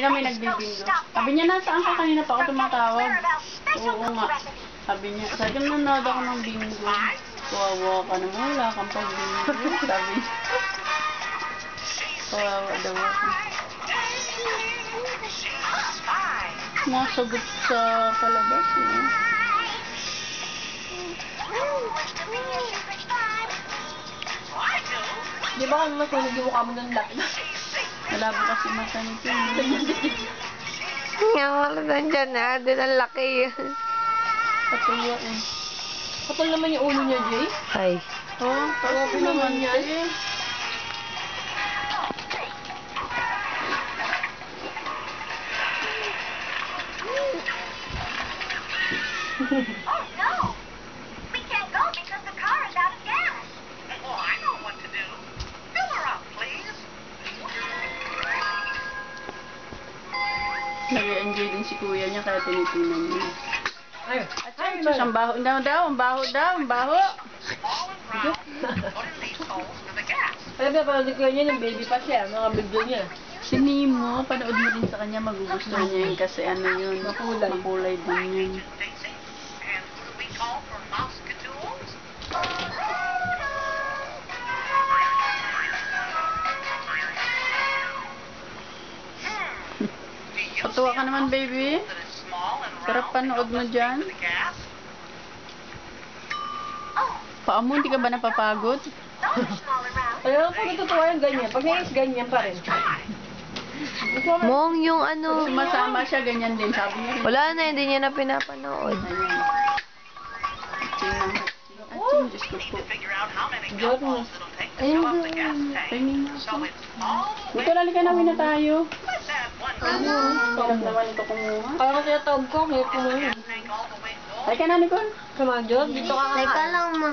Kanina may nagbibingo. Sabi niya, nasaan ka? Kanina pa ako tumatawag. Oo nga. Sabi niya, sabi ko, nanonood ako ng bingo. Kawawa ka naman, wala kang pag-bingo. Sabi niya. Kawawa daw ako. Masagot sa palabas, eh. Di ba kung masunog yung mukha mo ng laki na? Wala po kasi mata nito. Nga wala nandyan na. Doon ang laki. Patuwa eh. Kapal naman yung ulo niya, Jay. Ay. Oh, Grabe naman yan. Oh no! We can't go because the car is out of gas. Oh, I know what to do. Fill her up, please. Nag-enjoy din si kuya niya kaya tinitingnan niya. Ay, Ay, ang baho daw, ang baho daw, ang baho. All in brown. Put in these holes for the gas. alam niya, parang ko niya yung baby pa siya, mga video niya. Si Nemo, panood mo din sa kanya, magugustuhan niya yun kasi ano yun, Makulay. makulay din yun. Daisy. And who do we call for Mouseketools? Patuwa ka naman, baby. Sarap panood mo dyan. Paa mo, hindi ka ba napapagod? Kaya pag natutuwa yung ganyan, pag nais ganyan pa rin. Mong yung ano. Sumasama siya, ganyan din, sabi niya. Wala na, hindi niya na pinapanood. Ayan. Aching, Diyos ko po. Jordan. Ayun. Tingin na ako. Dito, lalika namin na tayo. Sarap naman ito kumuha. Kaya ko tinatawag ko, ngayon ko mo yun. Halika na, Nicole. Come on, Jod, dito ka Teka lang, ma.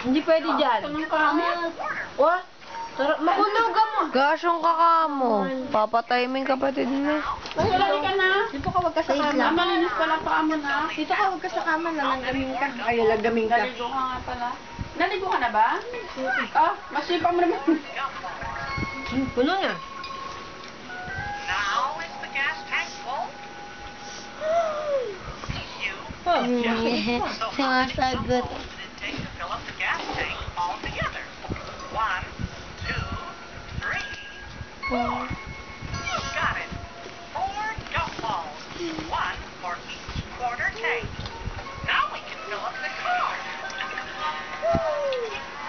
Hindi pwede dyan. Ito ng kami. What? Makunaw ka mo. Gasyong kakamo. Papatay mo yung kapatid mo. Dito, lalika na. Dito ka, wag ka sa kama. Ah, malinis pala paa mo na. Dito ka, wag ka sa kama, nalanggamin ka. Ay, nalanggamin ka. Naligo ka nga pala. Naligo ka na ba? Ah, masipa mo naman. Puno na. Now is the gas tank full? You Oh. Sumasagot. take to fill up the gas tank all together. 1, 2, 3, 4. Got it. 4 dump balls. 1 for each quarter tank. Now we can fill up the car.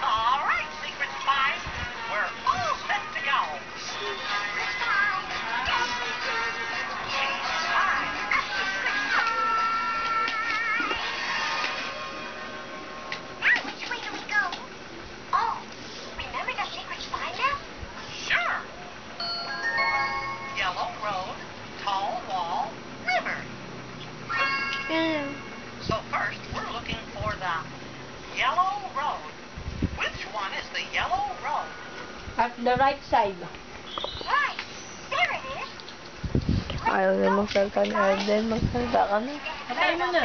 All right, Secret Spies. We're all set to go. She's fine. Now which way do we go? Oh, remember the secret spy map? Sure. Yellow road, tall wall, river. So first, we're looking for the yellow road. Which one is the yellow road? At the right side. Right. There it is. Ayaw na magsalta ni Arden. Magsalta ka na. Patay mo na.